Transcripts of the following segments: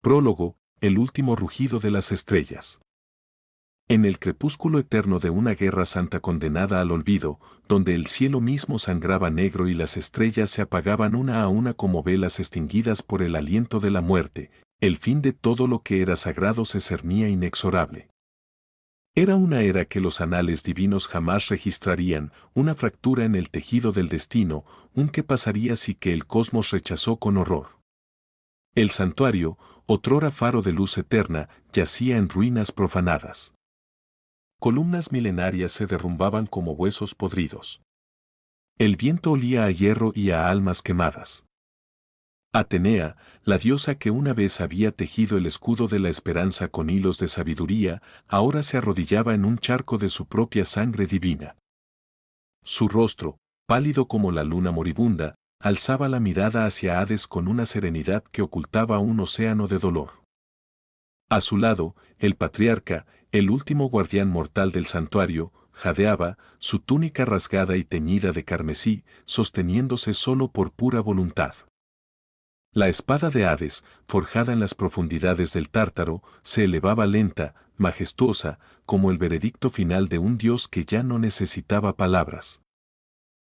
Prólogo, el último rugido de las estrellas. En el crepúsculo eterno de una guerra santa condenada al olvido, donde el cielo mismo sangraba negro y las estrellas se apagaban una a una como velas extinguidas por el aliento de la muerte, el fin de todo lo que era sagrado se cernía inexorable. Era una era que los anales divinos jamás registrarían, una fractura en el tejido del destino, un qué pasaría si que el cosmos rechazó con horror. El santuario, otrora faro de luz eterna, yacía en ruinas profanadas. Columnas milenarias se derrumbaban como huesos podridos. El viento olía a hierro y a almas quemadas. Atenea, la diosa que una vez había tejido el escudo de la esperanza con hilos de sabiduría, ahora se arrodillaba en un charco de su propia sangre divina. Su rostro, pálido como la luna moribunda, alzaba la mirada hacia Hades con una serenidad que ocultaba un océano de dolor. A su lado, el patriarca, el último guardián mortal del santuario, jadeaba, su túnica rasgada y teñida de carmesí, sosteniéndose solo por pura voluntad. La espada de Hades, forjada en las profundidades del Tártaro, se elevaba lenta, majestuosa, como el veredicto final de un dios que ya no necesitaba palabras.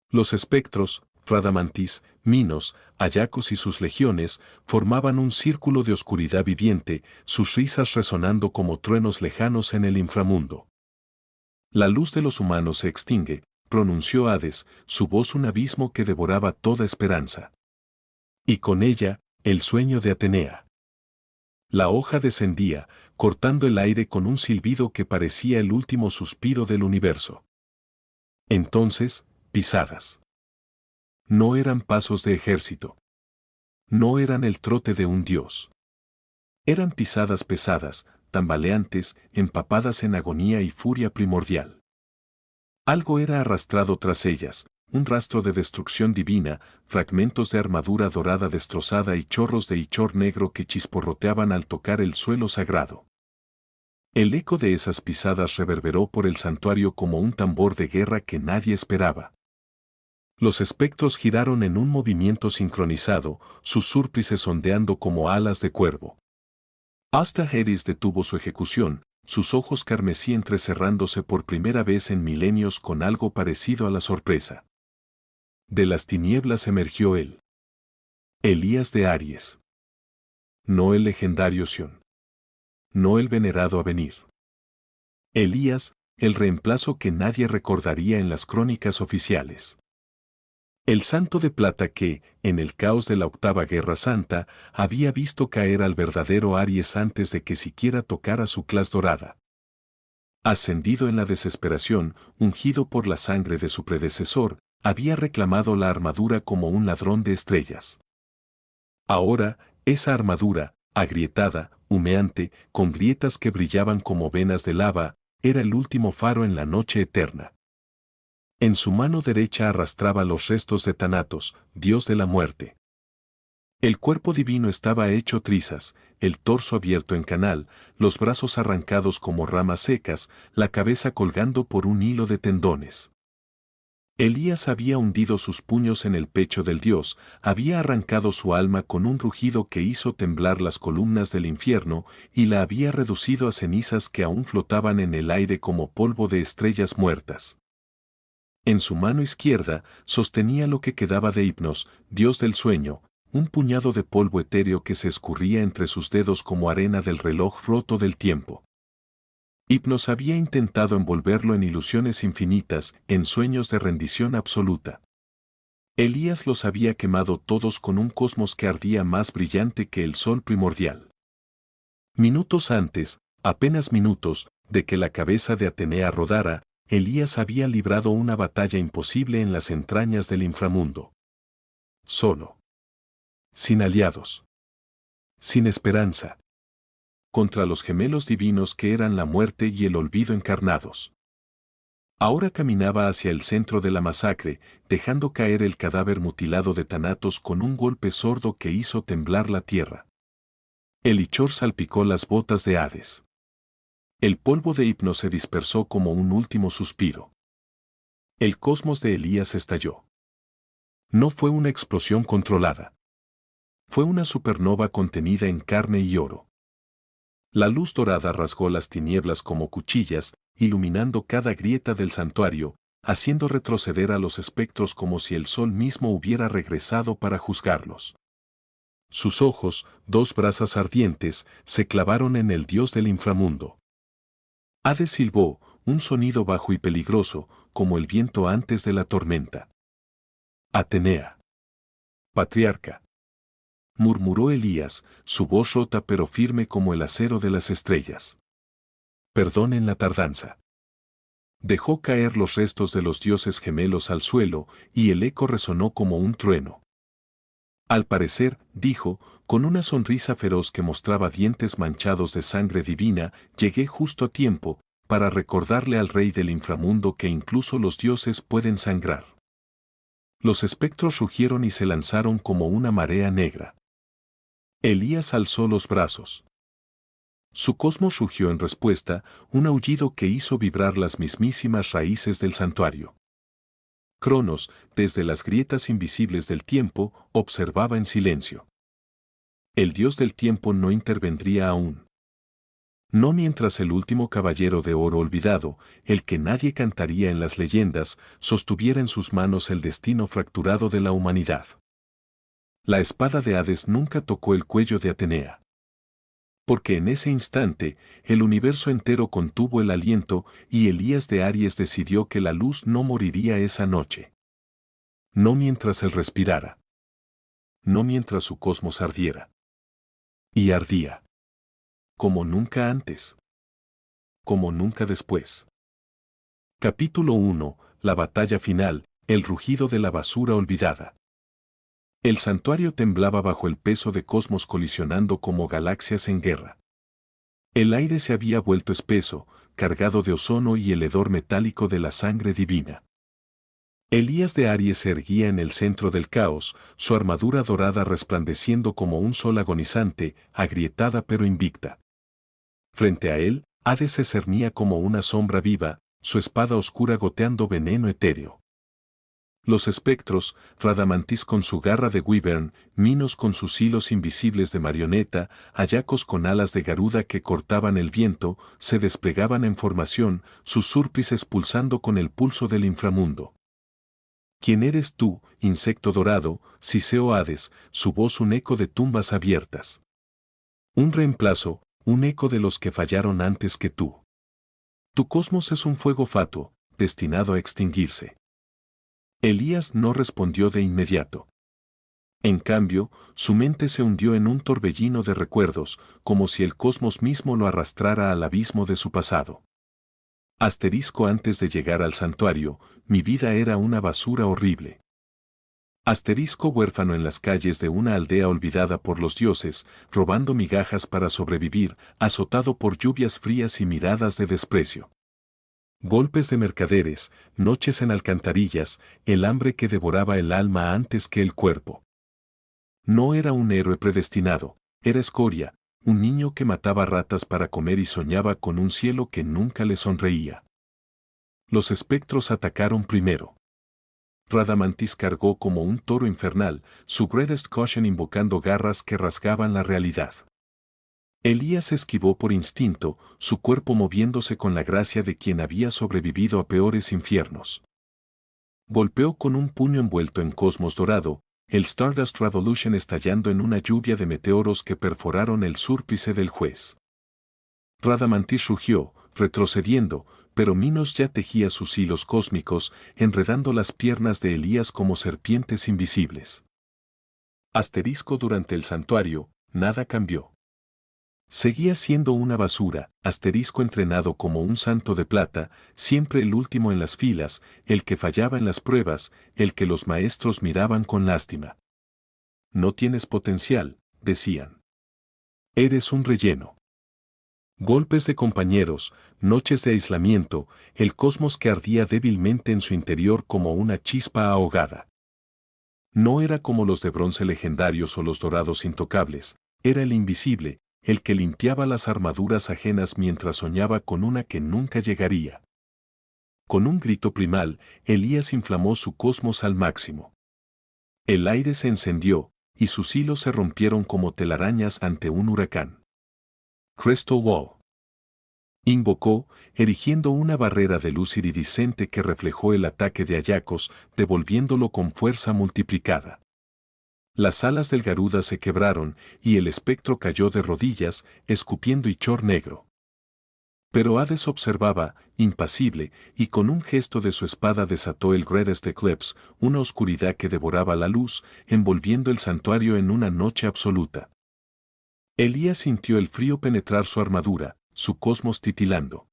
Los espectros, Radamantis, Minos, Ayacos y sus legiones, formaban un círculo de oscuridad viviente, sus risas resonando como truenos lejanos en el inframundo. La luz de los humanos se extingue, pronunció Hades, su voz un abismo que devoraba toda esperanza. Y con ella, el sueño de Atenea. La hoja descendía, cortando el aire con un silbido que parecía el último suspiro del universo. Entonces, pisadas. No eran pasos de ejército. No eran el trote de un dios. Eran pisadas pesadas, tambaleantes, empapadas en agonía y furia primordial. Algo era arrastrado tras ellas, un rastro de destrucción divina, fragmentos de armadura dorada destrozada y chorros de ichor negro que chisporroteaban al tocar el suelo sagrado. El eco de esas pisadas reverberó por el santuario como un tambor de guerra que nadie esperaba. Los espectros giraron en un movimiento sincronizado, sus súrplices ondeando como alas de cuervo. Hasta Hades detuvo su ejecución, sus ojos carmesí entrecerrándose por primera vez en milenios con algo parecido a la sorpresa. De las tinieblas emergió él. Elías de Aries. No el legendario Sión. No el venerado Avenir. Elías, el reemplazo que nadie recordaría en las crónicas oficiales. El santo de plata que, en el caos de la octava guerra santa, había visto caer al verdadero Aries antes de que siquiera tocara su claz dorada. Ascendido en la desesperación, ungido por la sangre de su predecesor, había reclamado la armadura como un ladrón de estrellas. Ahora, esa armadura, agrietada, humeante, con grietas que brillaban como venas de lava, era el último faro en la noche eterna. En su mano derecha arrastraba los restos de Thanatos, dios de la muerte. El cuerpo divino estaba hecho trizas, el torso abierto en canal, los brazos arrancados como ramas secas, la cabeza colgando por un hilo de tendones. Elías había hundido sus puños en el pecho del dios, había arrancado su alma con un rugido que hizo temblar las columnas del infierno y la había reducido a cenizas que aún flotaban en el aire como polvo de estrellas muertas. En su mano izquierda sostenía lo que quedaba de Hipnos, dios del sueño, un puñado de polvo etéreo que se escurría entre sus dedos como arena del reloj roto del tiempo. Hipnos había intentado envolverlo en ilusiones infinitas, en sueños de rendición absoluta. Elías los había quemado todos con un cosmos que ardía más brillante que el sol primordial. Minutos antes, apenas minutos, de que la cabeza de Atenea rodara, Elías había librado una batalla imposible en las entrañas del inframundo. Solo. Sin aliados. Sin esperanza. Contra los gemelos divinos que eran la muerte y el olvido encarnados. Ahora caminaba hacia el centro de la masacre, dejando caer el cadáver mutilado de Thanatos con un golpe sordo que hizo temblar la tierra. El ichor salpicó las botas de Hades. El polvo de Hipnos se dispersó como un último suspiro. El cosmos de Elías estalló. No fue una explosión controlada. Fue una supernova contenida en carne y oro. La luz dorada rasgó las tinieblas como cuchillas, iluminando cada grieta del santuario, haciendo retroceder a los espectros como si el sol mismo hubiera regresado para juzgarlos. Sus ojos, dos brasas ardientes, se clavaron en el dios del inframundo. Hades silbó, un sonido bajo y peligroso, como el viento antes de la tormenta. Atenea. Patriarca. Murmuró Elías, su voz rota pero firme como el acero de las estrellas. Perdonen la tardanza. Dejó caer los restos de los dioses gemelos al suelo, y el eco resonó como un trueno. Al parecer, dijo, con una sonrisa feroz que mostraba dientes manchados de sangre divina, llegué justo a tiempo, para recordarle al rey del inframundo que incluso los dioses pueden sangrar. Los espectros rugieron y se lanzaron como una marea negra. Elías alzó los brazos. Su cosmos rugió en respuesta, un aullido que hizo vibrar las mismísimas raíces del santuario. Cronos, desde las grietas invisibles del tiempo, observaba en silencio. El dios del tiempo no intervendría aún. No mientras el último caballero de oro olvidado, el que nadie cantaría en las leyendas, sostuviera en sus manos el destino fracturado de la humanidad. La espada de Hades nunca tocó el cuello de Atenea. Porque en ese instante, el universo entero contuvo el aliento y Elías de Aries decidió que la luz no moriría esa noche. No mientras él respirara. No mientras su cosmos ardiera. Y ardía. Como nunca antes. Como nunca después. Capítulo 1. La batalla final, el rugido de la basura olvidada. El santuario temblaba bajo el peso de cosmos colisionando como galaxias en guerra. El aire se había vuelto espeso, cargado de ozono y el hedor metálico de la sangre divina. Elías de Aries se erguía en el centro del caos, su armadura dorada resplandeciendo como un sol agonizante, agrietada pero invicta. Frente a él, Hades se cernía como una sombra viva, su espada oscura goteando veneno etéreo. Los espectros, Radamantis con su garra de wyvern, Minos con sus hilos invisibles de marioneta, Ayacos con alas de garuda que cortaban el viento, se desplegaban en formación, sus surplices pulsando con el pulso del inframundo. ¿Quién eres tú, insecto dorado, Ciceo Hades, su voz un eco de tumbas abiertas? Un reemplazo, un eco de los que fallaron antes que tú. Tu cosmos es un fuego fatuo, destinado a extinguirse. Elías no respondió de inmediato. En cambio, su mente se hundió en un torbellino de recuerdos, como si el cosmos mismo lo arrastrara al abismo de su pasado. Asterisco antes de llegar al santuario, mi vida era una basura horrible. Asterisco huérfano en las calles de una aldea olvidada por los dioses, robando migajas para sobrevivir, azotado por lluvias frías y miradas de desprecio. Golpes de mercaderes, noches en alcantarillas, el hambre que devoraba el alma antes que el cuerpo. No era un héroe predestinado, era escoria, un niño que mataba ratas para comer y soñaba con un cielo que nunca le sonreía. Los espectros atacaron primero. Radamantis cargó como un toro infernal, su greatest caution invocando garras que rasgaban la realidad. Elías esquivó por instinto, su cuerpo moviéndose con la gracia de quien había sobrevivido a peores infiernos. Golpeó con un puño envuelto en cosmos dorado, el Stardust Revolution estallando en una lluvia de meteoros que perforaron el súrplice del juez. Radamantis rugió, retrocediendo, pero Minos ya tejía sus hilos cósmicos, enredando las piernas de Elías como serpientes invisibles. Asterisco durante el santuario, nada cambió. Seguía siendo una basura, asterisco entrenado como un santo de plata, siempre el último en las filas, el que fallaba en las pruebas, el que los maestros miraban con lástima. No tienes potencial, decían. Eres un relleno. Golpes de compañeros, noches de aislamiento, el cosmos que ardía débilmente en su interior como una chispa ahogada. No era como los de bronce legendarios o los dorados intocables, era el invisible, el que limpiaba las armaduras ajenas mientras soñaba con una que nunca llegaría. Con un grito primal, Elías inflamó su cosmos al máximo. El aire se encendió, y sus hilos se rompieron como telarañas ante un huracán. Crystal Wall. Invocó, erigiendo una barrera de luz iridiscente que reflejó el ataque de Ayakos, devolviéndolo con fuerza multiplicada. Las alas del Garuda se quebraron y el espectro cayó de rodillas, escupiendo ichor negro. Pero Hades observaba, impasible, y con un gesto de su espada desató el Greatest Eclipse, una oscuridad que devoraba la luz, envolviendo el santuario en una noche absoluta. Elías sintió el frío penetrar su armadura, su cosmos titilando.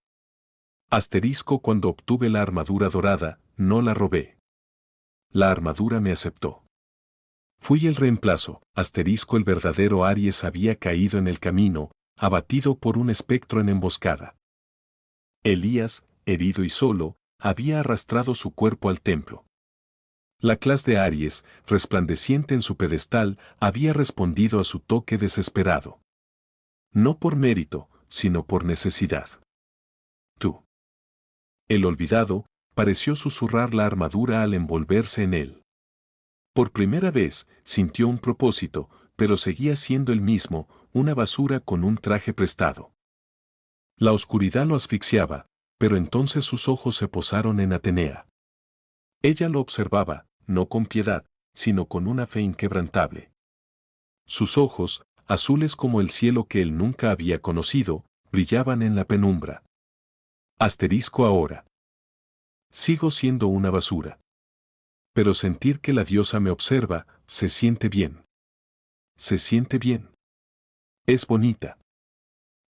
Asterisco: cuando obtuve la armadura dorada, no la robé. La armadura me aceptó. Fui el reemplazo. Asterisco: el verdadero Aries había caído en el camino, abatido por un espectro en emboscada. Elías, herido y solo, había arrastrado su cuerpo al templo. La clase de Aries, resplandeciente en su pedestal, había respondido a su toque desesperado. No por mérito, sino por necesidad. Tú. El olvidado, pareció susurrar la armadura al envolverse en él. Por primera vez, sintió un propósito, pero seguía siendo el mismo, una basura con un traje prestado. La oscuridad lo asfixiaba, pero entonces sus ojos se posaron en Atenea. Ella lo observaba, no con piedad, sino con una fe inquebrantable. Sus ojos, azules como el cielo que él nunca había conocido, brillaban en la penumbra. Asterisco: ahora. Sigo siendo una basura. Pero sentir que la diosa me observa, se siente bien. Se siente bien. Es bonita.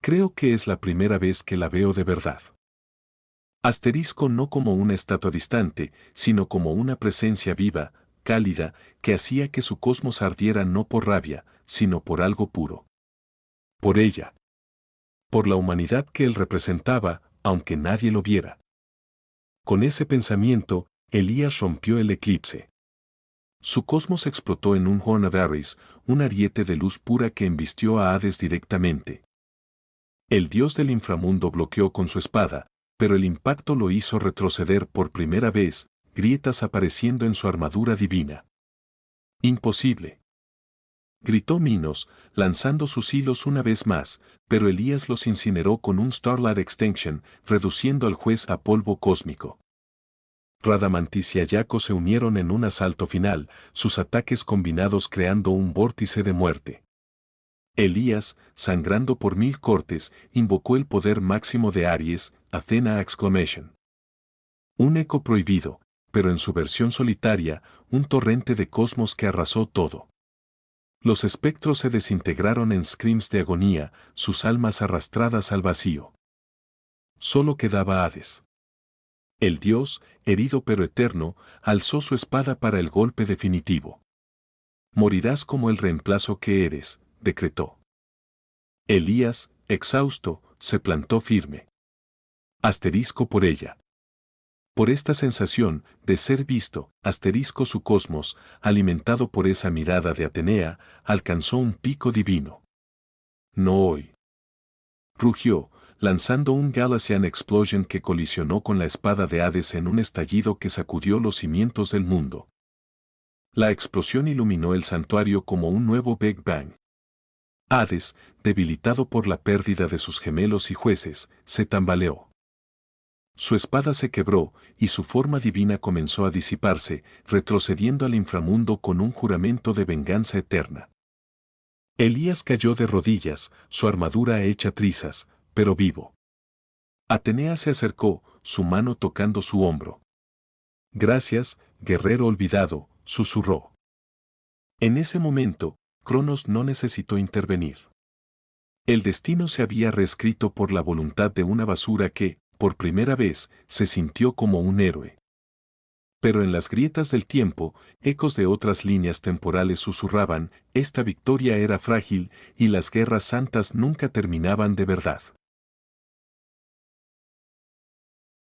Creo que es la primera vez que la veo de verdad. Asterisco: no como una estatua distante, sino como una presencia viva, cálida, que hacía que su cosmos ardiera no por rabia, sino por algo puro. Por ella. Por la humanidad que él representaba, aunque nadie lo viera. Con ese pensamiento, Elías rompió el eclipse. Su cosmos explotó en un Horn of Aries, un ariete de luz pura que embistió a Hades directamente. El dios del inframundo bloqueó con su espada, pero el impacto lo hizo retroceder por primera vez, grietas apareciendo en su armadura divina. Imposible. Gritó Minos, lanzando sus hilos una vez más, pero Elías los incineró con un Starlight Extinction, reduciendo al juez a polvo cósmico. Radamantis y Ayako se unieron en un asalto final, sus ataques combinados creando un vórtice de muerte. Elías, sangrando por 1000 cortes, invocó el poder máximo de Aries, Athena Exclamation. Un eco prohibido, pero en su versión solitaria, un torrente de cosmos que arrasó todo. Los espectros se desintegraron en screams de agonía, sus almas arrastradas al vacío. Solo quedaba Hades. El dios, herido pero eterno, alzó su espada para el golpe definitivo. Morirás como el reemplazo que eres, decretó. Elías, exhausto, se plantó firme. Asterisco: por ella. Por esta sensación de ser visto, asterisco: su cosmos, alimentado por esa mirada de Atenea, alcanzó un pico divino. No hoy. Rugió, lanzando un Galasian Explosion que colisionó con la espada de Hades en un estallido que sacudió los cimientos del mundo. La explosión iluminó el santuario como un nuevo Big Bang. Hades, debilitado por la pérdida de sus gemelos y jueces, se tambaleó. Su espada se quebró, y su forma divina comenzó a disiparse, retrocediendo al inframundo con un juramento de venganza eterna. Elías cayó de rodillas, su armadura hecha trizas, pero vivo. Atenea se acercó, su mano tocando su hombro. Gracias, guerrero olvidado, susurró. En ese momento, Cronos no necesitó intervenir. El destino se había reescrito por la voluntad de una basura que, por primera vez, se sintió como un héroe. Pero en las grietas del tiempo, ecos de otras líneas temporales susurraban, esta victoria era frágil y las guerras santas nunca terminaban de verdad.